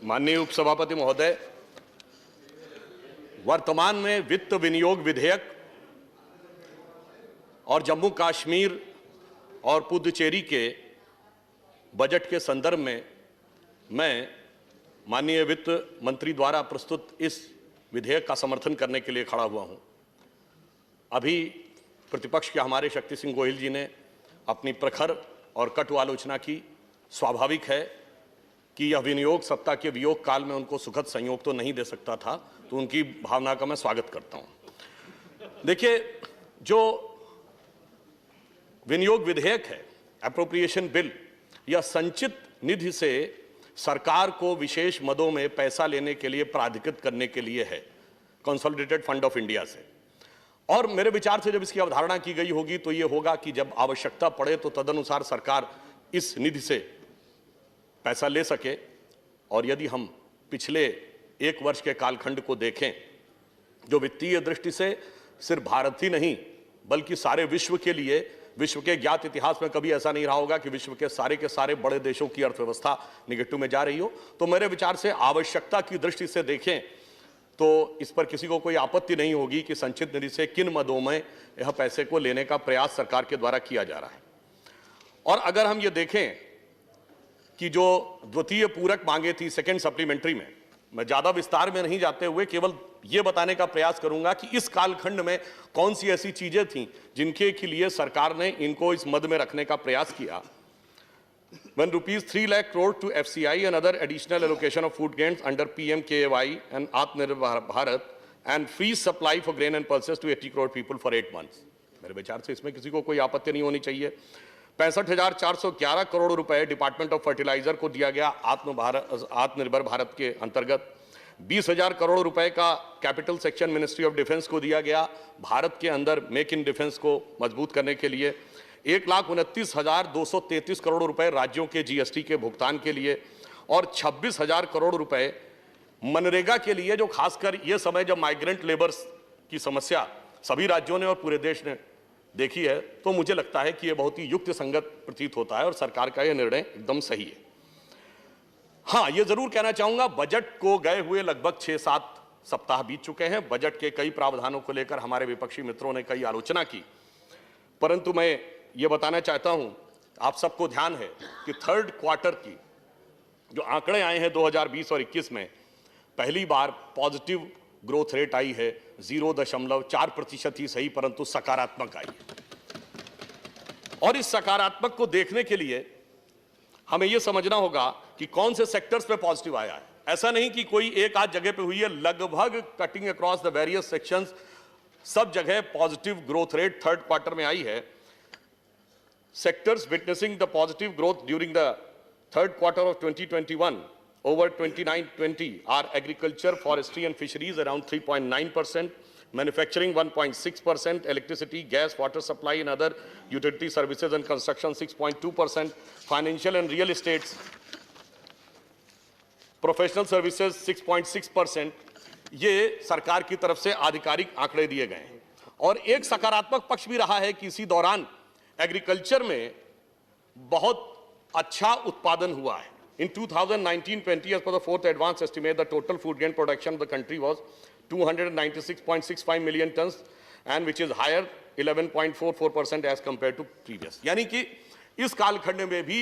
माननीय उपसभापति महोदय, वर्तमान में वित्त विनियोग विधेयक और जम्मू कश्मीर और पुदुचेरी के बजट के संदर्भ में मैं माननीय वित्त मंत्री द्वारा प्रस्तुत इस विधेयक का समर्थन करने के लिए खड़ा हुआ हूं। अभी प्रतिपक्ष के हमारे शक्ति सिंह गोहिल जी ने अपनी प्रखर और कटु आलोचना की। स्वाभाविक है कि यह विनियोग सत्ता के वियोग काल में उनको सुखद संयोग तो नहीं दे सकता था, तो उनकी भावना का मैं स्वागत करता हूं। देखिए, जो विनियोग विधेयक है, एप्रोप्रिएशन बिल, यह संचित निधि से सरकार को विशेष मदों में पैसा लेने के लिए प्राधिकृत करने के लिए है, कंसोलिडेटेड फंड ऑफ इंडिया से। और मेरे विचार से जब इसकी अवधारणा की गई होगी तो यह होगा कि जब आवश्यकता पड़े तो तदनुसार सरकार इस निधि से पैसा ले सके। और यदि हम पिछले एक वर्ष के कालखंड को देखें, जो वित्तीय दृष्टि से सिर्फ भारत ही नहीं बल्कि सारे विश्व के लिए, विश्व के ज्ञात इतिहास में कभी ऐसा नहीं रहा होगा कि विश्व के सारे बड़े देशों की अर्थव्यवस्था निगेटिव में जा रही हो। तो मेरे विचार से आवश्यकता की दृष्टि से देखें तो इस पर किसी को कोई आपत्ति नहीं होगी कि संचित निधि से किन मदों में यह पैसे को लेने का प्रयास सरकार के द्वारा किया जा रहा है। और अगर हम ये देखें कि जो द्वितीय पूरक मांगे थी, सेकेंड सप्लीमेंट्री में, मैं ज्यादा विस्तार में नहीं जाते हुए केवल यह बताने का प्रयास करूंगा कि इस कालखंड में कौन सी ऐसी चीजें थीं जिनके के लिए सरकार ने इनको इस मद में रखने का प्रयास किया। When rupees 3 lakh crore to FCI and other additional allocation of food grains under PMKY and Atmanirbhar Bharat and free supply for grain and pulses to 80 crore people for 8 months। मेरे विचार से इसमें किसी को कोई आपत्ति नहीं होनी चाहिए। 65,411 करोड़ रुपए डिपार्टमेंट ऑफ फर्टिलाइजर को दिया गया आत्मनिर्भर भारत के अंतर्गत। 20,000 करोड़ रुपए का capital section ministry of defence को दिया गया भारत के अंदर मेक इन डिफेंस को मजबूत करने के लिए। 1,29,233 करोड़ रुपए राज्यों के जीएसटी के भुगतान के लिए और 26,000 करोड़ रुपए मनरेगा के लिए, जो खासकर ये समय जब माइग्रेंट लेबर्स की समस्या सभी राज्यों ने और पूरे देश ने देखी है, तो मुझे लगता है कि यह बहुत ही युक्त संगत प्रतीत होता है और सरकार का यह निर्णय एकदम सही है। हाँ, यह जरूर कहना चाहूंगा, बजट को गए हुए लगभग 6-7 सप्ताह बीत चुके हैं। बजट के कई प्रावधानों को लेकर हमारे विपक्षी मित्रों ने कई आलोचना की, परंतु मैं ये बताना चाहता हूं, आप सबको ध्यान है कि थर्ड क्वार्टर की जो आंकड़े आए हैं 2020 और 21 में, पहली बार पॉजिटिव ग्रोथ रेट आई है। 0.4% ही सही, परंतु सकारात्मक आई है। और इस सकारात्मक को देखने के लिए हमें यह समझना होगा कि कौन से सेक्टर्स पे पॉजिटिव आया है। ऐसा नहीं कि कोई एक आध जगह पे हुई है, लगभग cutting across the various sections सब जगह positive growth rate third quarter में आई है। Sectors witnessing the positive growth during the third quarter of 2021 over 29-20 are agriculture, forestry and fisheries around 3.9%, manufacturing 1.6%, electricity, gas, water supply and other utility services and construction 6.2%, financial and real estates, professional services 6.6%। ये सरकार की तरफ से आधिकारिक आंकड़े दिए गए हैं। और एक सकारात्मक पक्ष भी रहा है कि इसी दौरान एग्रीकल्चर में बहुत अच्छा उत्पादन हुआ है। In 2019-20, as per the fourth advance estimate, the total food grain production of the country was 296.65 million tons, and which is higher 11.44% as compared to previous। यानी कि इस कालखंड में भी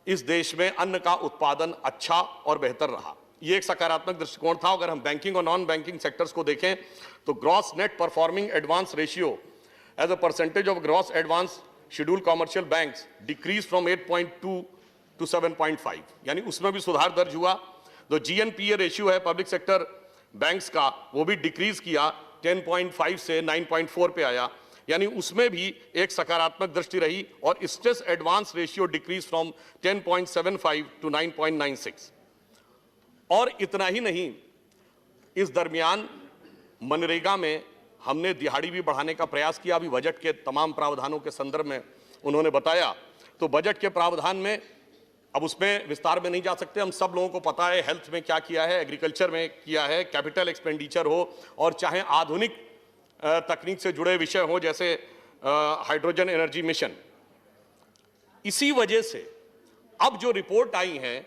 इस देश में अन्न का उत्पादन अच्छा और बेहतर रहा। ये एक सकारात्मक दृष्टिकोण था। अगर हम बैंकिंग और नॉन बैंकिंग सेक्टर्स को देखें तो gross net performing advance ratio as a percentage of gross advance scheduled commercial banks decreased from 8.2 to 7.5, यानी उसमें भी सुधार दर्ज हुआ। जो GNPA रेशियो है पब्लिक सेक्टर बैंक्स का, वो भी डिक्रीज किया, 10.5 से 9.4 पे आया, यानी उसमें भी एक सकारात्मक दृष्टि रही। और stress advance ratio decrease from 10.75 to 9.96। और इतना ही नहीं, इस दरमियान मनरेगा में हमने दिहाड़ी भी बढ़ाने का प्रयास किया। अभी बजट के तमाम प्रावधानों के संदर्भ में उन्होंने बताया, तो बजट के प्रावधान में अब उसमें विस्तार में नहीं जा सकते, हम सब लोगों को पता है हेल्थ में क्या किया है, एग्रीकल्चर में किया है, कैपिटल एक्सपेंडिचर हो और चाहे आधुनिक तकनीक से जुड़े विषय हो जैसे हाइड्रोजन एनर्जी मिशन। इसी वजह से अब जो रिपोर्ट आई है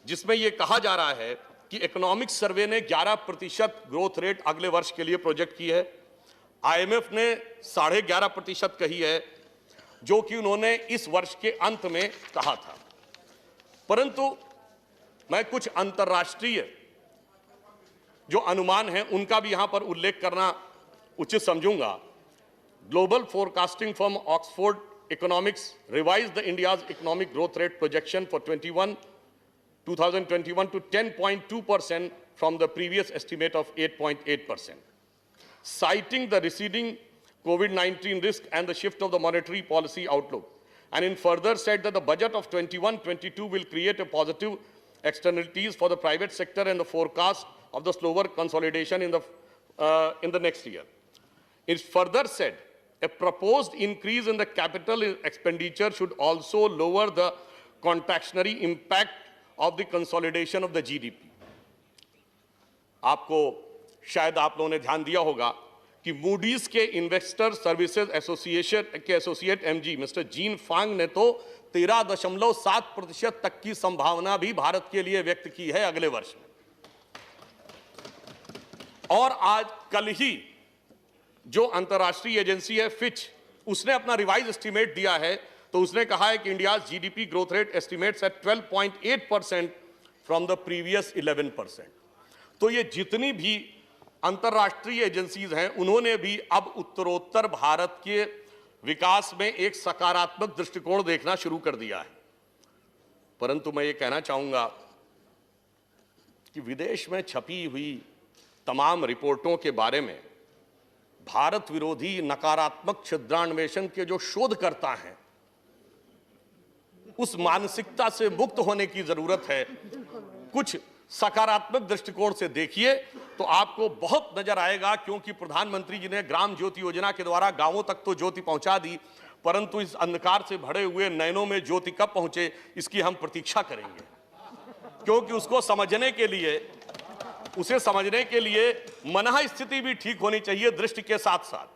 जिसमें यह कहा जा रहा है कि इकोनॉमिक सर्वे ने 11% ग्रोथ रेट अगले वर्ष के लिए प्रोजेक्ट की है। आईएमएफ ने 11.5% कही है, जो कि उन्होंने इस वर्ष के अंत में कहा था। परंतु मैं कुछ अंतर्राष्ट्रीय जो अनुमान हैं उनका भी यहां पर उल्लेख करना उचित समझूंगा। Global forecasting firm Oxford Economics revised the India's economic growth rate projection for 2021 to 10.2% from the previous estimate of 8.8%. Citing the receding COVID-19 risk and the shift of the monetary policy outlook, and in further said that the budget of 21-22 will create a positive externalities for the private sector and the forecast of the slower consolidation in the next year. It further said a proposed increase in the capital expenditure should also lower the contractionary impact of the consolidation of the GDP. आपको शायद आप लोगों ने ध्यान दिया होगा कि Moody's के इन्वेस्टर सर्विसेज एसोसिएशन के एसोसिएट एमजी मिस्टर जीन फांग ने तो 13.7% तक की संभावना भी भारत के लिए व्यक्त की है अगले वर्ष में। और आज कल ही जो अंतर्राष्ट्रीय एजेंसी है फिच, उसने अपना रिवाइज एस्टीमेट दिया है, तो उसने कहा है कि India's GDP growth rate estimates at 12.8% from the previous 11%। तो ये जितनी भी अंतर्राष्ट्रीय एजेंसीज हैं उन्होंने भी अब उत्तरोत्तर भारत के विकास में एक सकारात्मक दृष्टिकोण देखना शुरू कर दिया है। परंतु मैं ये कहना चाहूंगा कि विदेश में छपी हुई तमाम रिपोर्टों के बारे में भारत विरोधी नकारात्मक छिद्रान्वेषण के जो शोधकर्ता हैं उस मानसिकता से मुक्त होने की जरूरत है। कुछ सकारात्मक दृष्टिकोण से देखिए तो आपको बहुत नजर आएगा, क्योंकि प्रधानमंत्री जी ने ग्राम ज्योति योजना के द्वारा गांवों तक तो ज्योति पहुंचा दी, परंतु इस अंधकार से भरे हुए नयनों में ज्योति कब पहुंचे इसकी हम प्रतीक्षा करेंगे, क्योंकि उसे समझने के लिए मनः स्थिति भी ठीक होनी चाहिए दृष्टि के साथ साथ।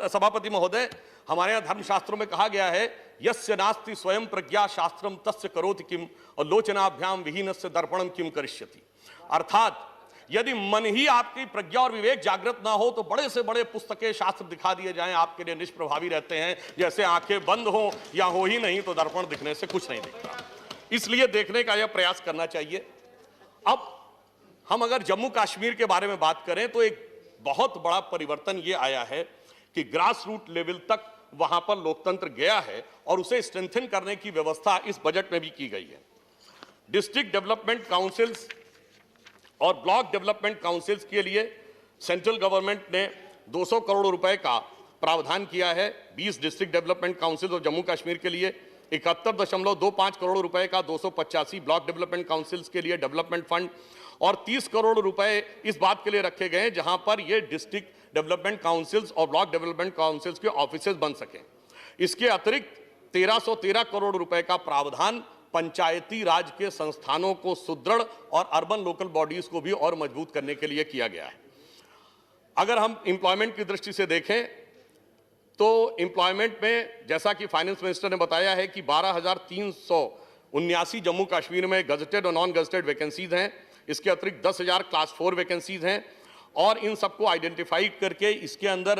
सभापति महोदय, हमारे यहाँ धर्मशास्त्रों में कहा गया है यस्य नास्ति स्वयं प्रज्ञा शास्त्रम तस्य करोति किम और लोचनाभ्याम विहीनस्य दर्पणम किम करिष्यति। अर्थात यदि मन ही आपकी प्रज्ञा और विवेक जागृत ना हो तो बड़े से बड़े पुस्तकें शास्त्र दिखा दिए जाएं, आपके लिए निष्प्रभावी रहते हैं। जैसे आंखें बंद हो या हो ही नहीं तो दर्पण दिखने से कुछ नहीं दिखता। इसलिए देखने का यह प्रयास करना चाहिए। अब हम अगर जम्मू कश्मीर के बारे में बात करें तो एक बहुत बड़ा परिवर्तन ये आया है कि ग्रास रूट लेवल तक वहां पर लोकतंत्र गया है और उसे स्ट्रेंथन करने की व्यवस्था इस बजट में भी की गई है। डिस्ट्रिक्ट डेवलपमेंट काउंसिल्स और ब्लॉक डेवलपमेंट काउंसिल्स के लिए सेंट्रल गवर्नमेंट ने 200 करोड़ रुपए का प्रावधान किया है। 20 डिस्ट्रिक्ट डेवलपमेंट काउंसिल और जम्मू कश्मीर के लिए 71.25 करोड़ रुपए का 285 ब्लॉक डेवलपमेंट काउंसिल्स के लिए डेवलपमेंट फंड और 30 करोड़ रुपए इस बात के लिए रखे गए हैं जहां पर ये डिस्ट्रिक्ट डेवलपमेंट काउंसिल्स और ब्लॉक डेवलपमेंट काउंसिल्स के ऑफिसेज बन सकें। इसके अतिरिक्त 1313 करोड़ रुपए का प्रावधान पंचायती राज के संस्थानों को सुदृढ़ और अर्बन लोकल बॉडीज को भी और मजबूत करने के लिए किया गया है। अगर हम एम्प्लॉयमेंट की दृष्टि से देखें तो एम्प्लॉयमेंट में जैसा कि फाइनेंस मिनिस्टर ने बताया है कि 12,379 जम्मू कश्मीर में गजेटेड और नॉन गजेटेड वैकेंसीज हैं। इसके अतिरिक्त 10,000 क्लास 4 वैकेंसीज हैं और इन सबको आइडेंटिफाई करके इसके अंदर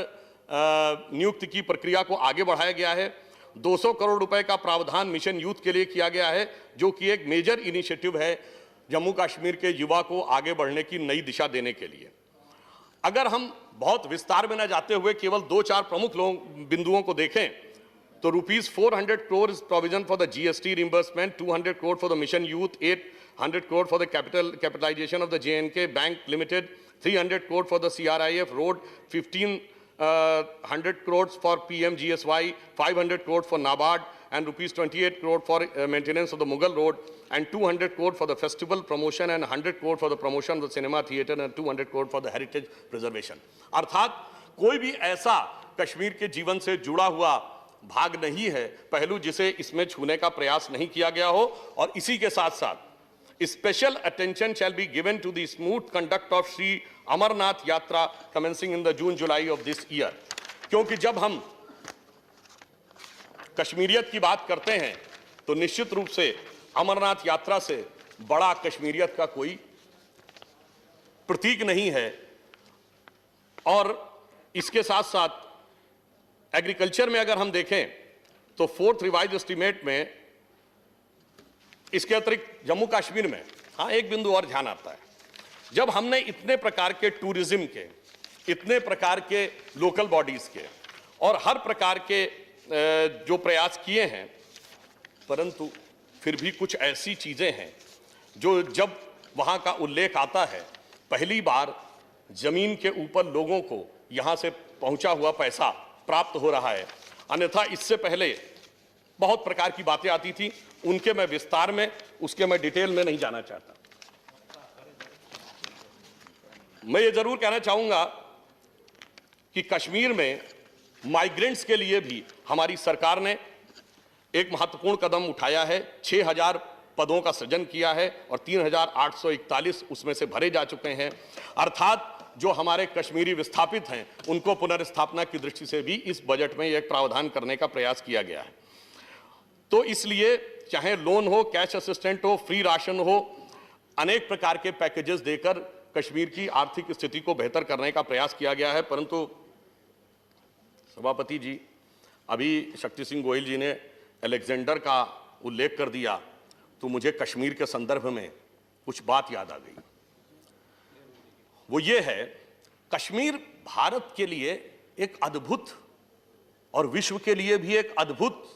नियुक्ति की प्रक्रिया को आगे बढ़ाया गया है। 200 करोड़ रुपए का प्रावधान मिशन यूथ के लिए किया गया है, जो कि एक मेजर इनिशिएटिव है जम्मू कश्मीर के युवा को आगे बढ़ने की नई दिशा देने के लिए। अगर हम बहुत विस्तार में न जाते हुए केवल 2-4 प्रमुख बिंदुओं को देखें तो ₹400 crore provision for the GST reimbursement, 200 crore for the mission youth, 800 crore for the capitalization of the J&K Bank Limited, 300 crore for the CRIF Road, 1,500 crores for PMGSY, 500 crores for NABARD, and ₹28 crore for maintenance of the Mughal Road, and 200 crore for the festival promotion, and 100 crore for the promotion of the cinema theatre, and 200 crore for the heritage preservation. अर्थात कोई भी ऐसा कश्मीर के जीवन से जुड़ा हुआ भाग नहीं है, पहलू जिसे इसमें छूने का प्रयास नहीं किया गया हो। और इसी के साथ साथ special attention shall be given to the smooth conduct of Sri Amarnath Yatra commencing in the June-July of this year। क्योंकि जब हम कश्मीरियत की बात करते हैं तो निश्चित रूप से अमरनाथ यात्रा से बड़ा कश्मीरियत का कोई प्रतीक नहीं है। और इसके साथ साथ एग्रीकल्चर में अगर हम देखें तो 4th रिवाइज एस्टीमेट में इसके अतिरिक्त जम्मू कश्मीर में हाँ एक बिंदु और ध्यान आता है, जब हमने इतने प्रकार के टूरिज्म के, इतने प्रकार के लोकल बॉडीज के और हर प्रकार के जो प्रयास किए हैं, परंतु फिर भी कुछ ऐसी चीजें हैं जो जब वहां का उल्लेख आता है, पहली बार जमीन के ऊपर लोगों को यहां से पहुंचा हुआ पैसा प्राप्त हो रहा है। अन्यथा इससे पहले बहुत प्रकार की बातें आती थी, उनके मैं विस्तार में, उसके मैं डिटेल में नहीं जाना चाहता। मैं ये जरूर कहना चाहूंगा कि कश्मीर में माइग्रेंट्स के लिए भी हमारी सरकार ने एक महत्वपूर्ण कदम उठाया है। 6000 पदों का सृजन किया है और 3841 उसमें से भरे जा चुके हैं। अर्थात जो हमारे कश्मीरी विस्थापित हैं उनको पुनर्स्थापना की दृष्टि से भी इस बजट में एक प्रावधान करने का प्रयास किया गया है। तो इसलिए चाहे लोन हो, कैश असिस्टेंट हो, फ्री राशन हो, अनेक प्रकार के पैकेजेस देकर कश्मीर की आर्थिक स्थिति को बेहतर करने का प्रयास किया गया है। परंतु सभापति जी, अभी शक्ति सिंह गोहिल जी ने अलेक्जेंडर का उल्लेख कर दिया तो मुझे कश्मीर के संदर्भ में कुछ बात याद आ गई। वो ये है, कश्मीर भारत के लिए एक अद्भुत और विश्व के लिए भी एक अद्भुत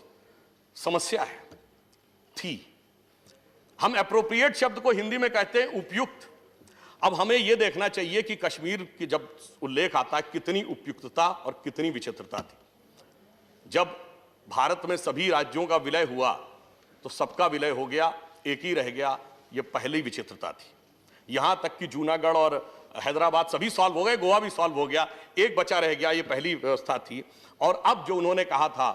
समस्या है थी। हम एप्रोप्रिएट शब्द को हिंदी में कहते हैं उपयुक्त। अब हमें यह देखना चाहिए कि कश्मीर की जब उल्लेख आता है, कितनी उपयुक्तता और कितनी विचित्रता थी। जब भारत में सभी राज्यों का विलय हुआ तो सबका विलय हो गया, एक ही रह गया, यह पहली विचित्रता थी। यहां तक कि जूनागढ़ और हैदराबाद सभी सॉल्व हो गए, गोवा भी सॉल्व हो गया, एक बचा रह गया, ये पहली व्यवस्था थी। और अब जो उन्होंने कहा था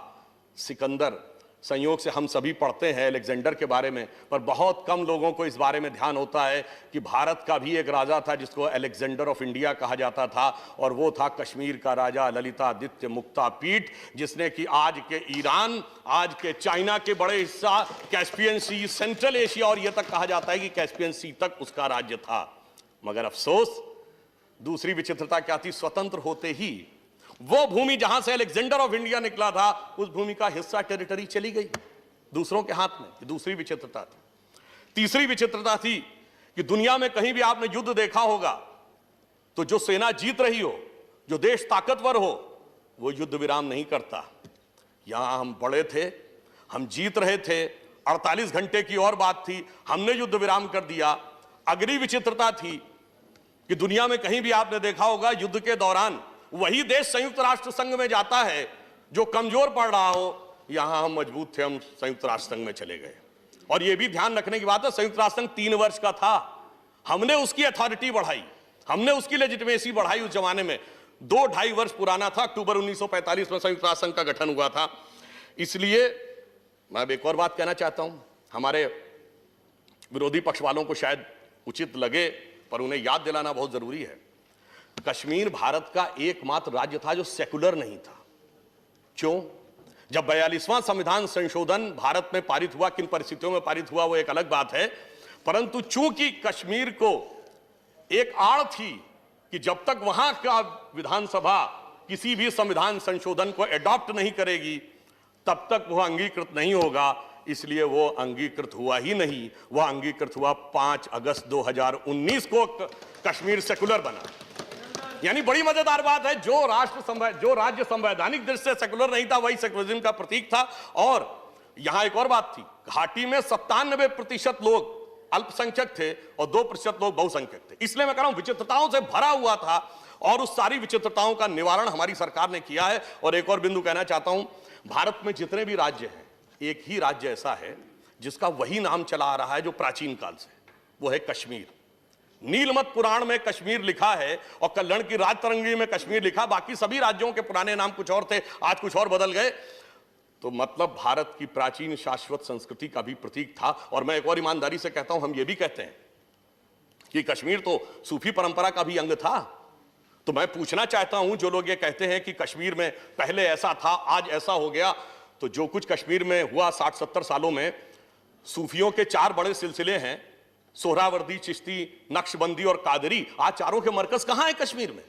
सिकंदर, संयोग से हम सभी पढ़ते हैं अलेक्जेंडर के बारे में, पर बहुत कम लोगों को इस बारे में ध्यान होता है कि भारत का भी एक राजा था जिसको अलेक्जेंडर ऑफ इंडिया कहा जाता था, और वो था कश्मीर का राजा ललितादित्य मुक्तापीठ, जिसने कि आज के ईरान, आज के चाइना के बड़े हिस्सा, कैस्पियन सी, सेंट्रल एशिया और ये तक कहा जाता है कि कैस्पियन सी तक उसका राज्य था। मगर अफसोस, दूसरी विचित्रता क्या थी, स्वतंत्र होते ही वो भूमि जहां से अलेक्जेंडर ऑफ इंडिया निकला था, उस भूमि का हिस्सा टेरिटरी चली गई दूसरों के हाथ में। दूसरी विचित्रता थी। तीसरी विचित्रता थी कि दुनिया में कहीं भी आपने युद्ध देखा होगा तो जो सेना जीत रही हो, जो देश ताकतवर हो, वो युद्ध विराम नहीं करता। यहां हम बड़े थे, हम जीत रहे थे, 48 घंटे की और बात थी, हमने युद्ध विराम कर दिया। अगली विचित्रता थी कि दुनिया में कहीं भी आपने देखा होगा युद्ध के दौरान वही देश संयुक्त राष्ट्र संघ में जाता है जो कमजोर पड़ रहा हो। यहां हम मजबूत थे, हम संयुक्त राष्ट्र संघ में चले गए। और यह भी ध्यान रखने की बात है, संयुक्त राष्ट्र संघ 3 वर्ष का था, हमने उसकी अथॉरिटी बढ़ाई, हमने उसकी लेजिटिमेसी बढ़ाई। उस जमाने में 2-2.5 वर्ष पुराना था, अक्टूबर 1945 में संयुक्त राष्ट्र संघ का गठन हुआ था। इसलिए मैं एक और बात कहना चाहता हूं, हमारे विरोधी पक्ष वालों को शायद उचित लगे पर उन्हें याद दिलाना बहुत जरूरी है, कश्मीर भारत का एकमात्र राज्य था जो सेकुलर नहीं था। क्यों? जब 42वां संविधान संशोधन भारत में पारित हुआ, किन परिस्थितियों में पारित हुआ वो एक अलग बात है, परंतु चूंकि कश्मीर को एक आड़ थी कि जब तक वहां का विधानसभा किसी भी संविधान संशोधन को एडॉप्ट नहीं करेगी तब तक वह अंगीकृत नहीं होगा, इसलिए वो अंगीकृत हुआ ही नहीं। वह अंगीकृत हुआ 5 अगस्त 2019 को कश्मीर सेकुलर बना। यानी बड़ी मजेदार बात है, जो राज्य संवैधानिक दृष्टि से सेकुलर नहीं था वही सेकुलरिज्म का प्रतीक था। और यहां एक और बात थी, घाटी में 97% लोग अल्पसंख्यक थे और 2% लोग बहुसंख्यक थे। इसलिए मैं कह रहा हूं विचित्रताओं से भरा हुआ था और उस सारी विचित्रताओं का निवारण हमारी सरकार ने किया है। और एक और बिंदु कहना चाहता हूं, भारत में जितने भी राज्य हैं, एक ही राज्य ऐसा है जिसका वही नाम चला आ रहा है जो प्राचीन काल से, वो है कश्मीर। नीलमत पुराण में कश्मीर लिखा है और कल्याण की राजतरंगी में कश्मीर लिखा, बाकी सभी राज्यों के पुराने नाम कुछ और थे, आज कुछ और बदल गए। तो मतलब भारत की प्राचीन शाश्वत संस्कृति का भी प्रतीक था। और मैं एक और ईमानदारी से कहता हूं, हम ये भी कहते हैं कि कश्मीर तो सूफी परंपरा का भी अंग था। तो मैं पूछना चाहता हूं, जो लोग ये कहते हैं कि कश्मीर में पहले ऐसा था आज ऐसा हो गया, तो जो कुछ कश्मीर में हुआ 60-70 सालों में, सूफियों के 4 बड़े सिलसिले हैं, सोहरावर्दी, चिश्ती, नक्शबंदी और कादरी, आज चारों के मरकज कहां है कश्मीर में?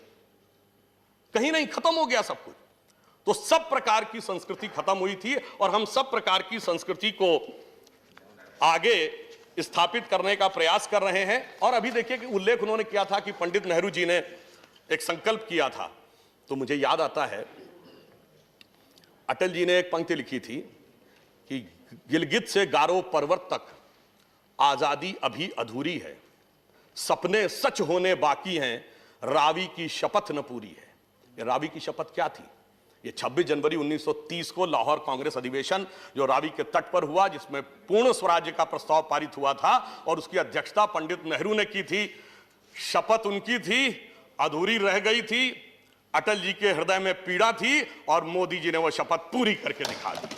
कहीं नहीं, खत्म हो गया सब कुछ। तो सब प्रकार की संस्कृति खत्म हुई थी और हम सब प्रकार की संस्कृति को आगे स्थापित करने का प्रयास कर रहे हैं। और अभी देखिए कि उल्लेख उन्होंने किया था कि पंडित नेहरू जी ने एक संकल्प किया था, तो मुझे याद आता है अटल जी ने एक पंक्ति लिखी थी कि गिलगित से गारो पर्वत तक आजादी अभी अधूरी है, सपने सच होने बाकी हैं, रावी की शपथ न पूरी है। ये रावी की शपथ क्या थी? ये 26 जनवरी 1930 को लाहौर कांग्रेस अधिवेशन जो रावी के तट पर हुआ, जिसमें पूर्ण स्वराज्य का प्रस्ताव पारित हुआ था और उसकी अध्यक्षता पंडित नेहरू ने की थी। शपथ उनकी थी, अधूरी रह गई थी, अटल जी के हृदय में पीड़ा थी और मोदी जी ने वो शपथ पूरी करके दिखा दी।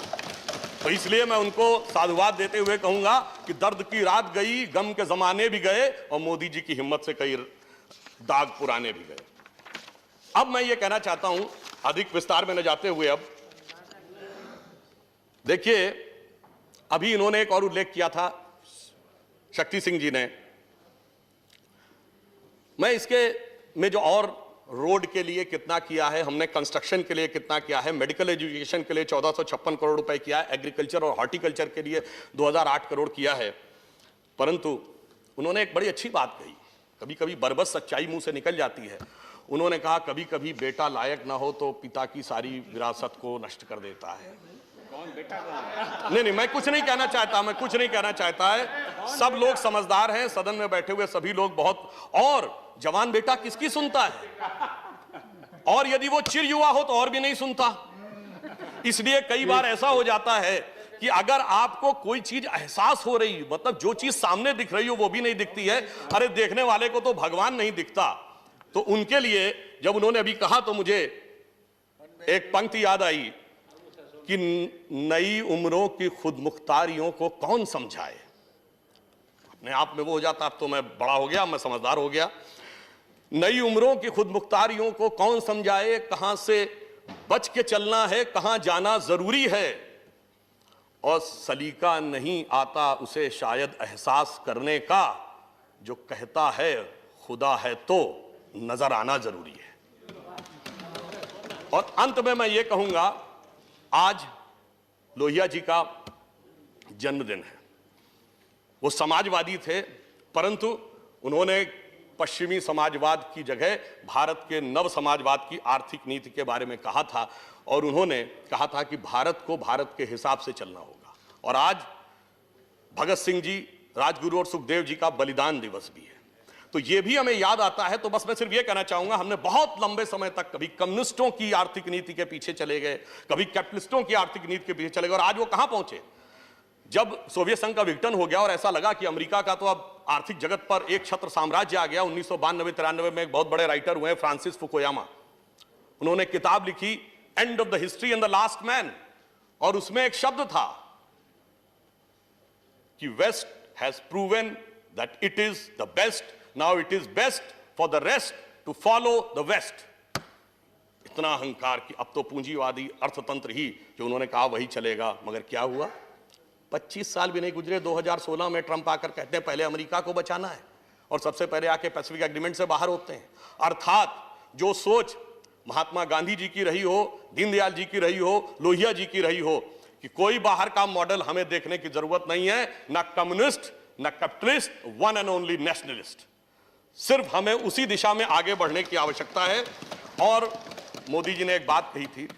तो इसलिए मैं उनको साधुवाद देते हुए कहूंगा कि दर्द की रात गई, गम के जमाने भी गए और मोदी जी की हिम्मत से कई दाग पुराने भी गए। अब मैं ये कहना चाहता हूं, अधिक विस्तार में न जाते हुए, अब देखिए अभी इन्होंने एक और उल्लेख किया था शक्ति सिंह जी ने, मैं इसके में जो और रोड के लिए कितना किया है, हमने कंस्ट्रक्शन के लिए कितना किया है, मेडिकल एजुकेशन के लिए 1456 करोड़ रुपए किया है, एग्रीकल्चर और हॉर्टिकल्चर के लिए 2008 करोड़ किया है। परंतु उन्होंने एक बड़ी अच्छी बात कही, कभी कभी बरबस सच्चाई मुंह से निकल जाती है। उन्होंने कहा कभी कभी बेटा लायक ना हो तो पिता की सारी विरासत को नष्ट कर देता है। कौन बेटा? नहीं, मैं कुछ नहीं कहना चाहता है। सब लोग समझदार हैं, सदन में बैठे हुए सभी लोग बहुत, और जवान बेटा किसकी सुनता है? और यदि वो चिर युवा हो तो और भी नहीं सुनता। इसलिए कई बार ऐसा हो जाता है कि अगर आपको कोई चीज एहसास हो रही, मतलब जो चीज सामने दिख रही हो वो भी नहीं दिखती है, अरे देखने वाले को तो भगवान नहीं दिखता। तो उनके लिए जब उन्होंने अभी कहा तो मुझे एक पंक्ति याद आई कि नई उम्रों की खुदमुख्तारियों को कौन समझाए। अपने आप में वो हो जाता, अब तो मैं बड़ा हो गया, मैं समझदार हो गया। नई उम्रों की खुदमुख्तारियों को कौन समझाए, कहां से बच के चलना है, कहां जाना जरूरी है, और सलीका नहीं आता उसे शायद एहसास करने का, जो कहता है खुदा है तो नजर आना जरूरी है। और अंत में मैं ये कहूंगा, आज लोहिया जी का जन्मदिन है। वो समाजवादी थे, परंतु उन्होंने पश्चिमी समाजवाद की जगह भारत के नव समाजवाद की आर्थिक नीति के बारे में कहा था, और उन्होंने कहा था कि भारत को भारत के हिसाब से चलना होगा। और आज भगत सिंह जी, राजगुरु और सुखदेव जी का बलिदान दिवस भी है, तो ये भी हमें याद आता है। तो बस मैं सिर्फ ये कहना चाहूंगा, हमने बहुत लंबे समय तक कभी कम्युनिस्टों की आर्थिक नीति के पीछे चले गए, कभी कैपिटलिस्टों की आर्थिक नीति के पीछे चले गए, और आज वो कहां पहुंचे? जब सोवियत संघ का विघटन हो गया और ऐसा लगा कि अमेरिका का तो अब आर्थिक जगत पर एक छत्र साम्राज्य आ गया। 1992-93 में एक बहुत बड़े राइटर हुए फ्रांसिस फुकुयामा, उन्होंने किताब लिखी end of the history and the last man, और उसमें एक शब्द था कि west has proven that it is the best, now it is best for the rest to follow the west. इतना अहंकार कि अब तो पूंजीवादी अर्थतंत्र ही जो उन्होंने कहा वही चलेगा। मगर क्या हुआ? 25 साल भी नहीं गुजरे, 2016 में ट्रंप आकर कहते हैं पहले अमेरिका को बचाना है, और सबसे पहले आके पैसिफिक एग्रीमेंट से बाहर होते हैं। अर्थात जो सोच महात्मा गांधी जी की रही हो, दीनदयाल जी की रही हो, लोहिया जी की रही हो कि कोई बाहर का मॉडल हमें देखने की जरूरत नहीं है, ना कम्युनिस्ट ना capitalist, one and only nationalist, सिर्फ हमें उसी दिशा में आगे बढ़ने की आवश्यकता है। और मोदी जी ने एक बात कही थी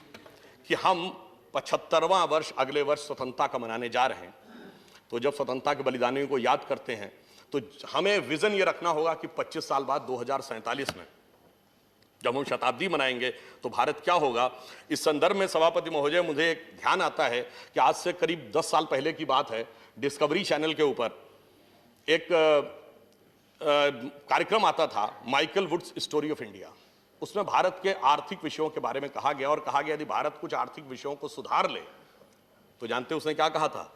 कि हम 75वां वर्ष अगले वर्ष स्वतंत्रता का मनाने जा रहे हैं, तो जब स्वतंत्रता के बलिदानियों को याद करते हैं तो हमें विजन ये रखना होगा कि 25 साल बाद 2047 में जब हम शताब्दी मनाएंगे तो भारत क्या होगा। इस संदर्भ में सभापति महोदय, मुझे एक ध्यान आता है कि आज से करीब 10 साल पहले की बात है, डिस्कवरी चैनल के ऊपर एक कार्यक्रम आता था, Michael Woods story of India. उसमें भारत के आर्थिक विषयों के बारे में कहा गया, और कहा गया यदि भारत कुछ आर्थिक विषयों को सुधार ले तो जानते उसने क्या कहा था?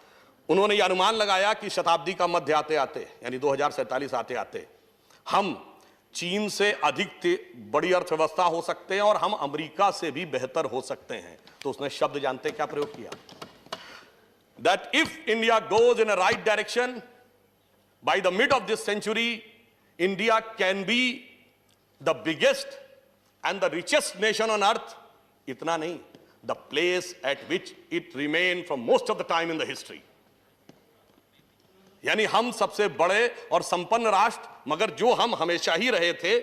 उन्होंने ये अनुमान लगाया कि शताब्दी का मध्य आते आते, यानी 2047 आते आते, हम चीन से अधिक बड़ी अर्थव्यवस्था हो सकते हैं और हम अमेरिका से भी बेहतर हो सकते हैं। तो उसने शब्द जानते क्या प्रयोग किया? That if India goes in a right direction by the mid of this century, India can be the biggest and the richest nation on earth. इतना नहीं, the place at which it remained from most of the time in the history. यानी हम सबसे बड़े और संपन्न राष्ट्र, मगर जो हम हमेशा ही रहे थे।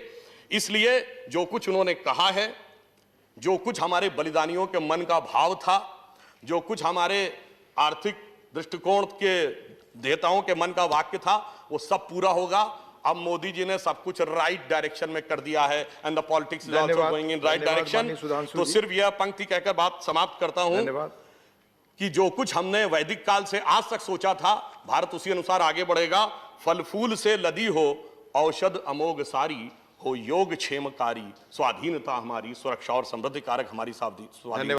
इसलिए जो कुछ उन्होंने कहा है, जो कुछ हमारे बलिदानियों के मन का भाव था, जो कुछ हमारे आर्थिक दृष्टिकोण के देताओं के मन का वाक्य था, वो सब पूरा होगा। अब मोदी जी ने सब कुछ राइट डायरेक्शन में कर दिया है, and the politics is also going in right direction. तो सिर्फ यह पंक्ति कहकर बात समाप्त करता हूं कि जो कुछ हमने वैदिक काल से आज तक सोचा था, भारत उसी अनुसार आगे बढ़ेगा। फल फूल से लदी हो औषध अमोघ सारी, हो योग क्षेमकारी, स्वाधीनता हमारी सुरक्षा और समृद्धि कारक हमारी स्वाधीनता।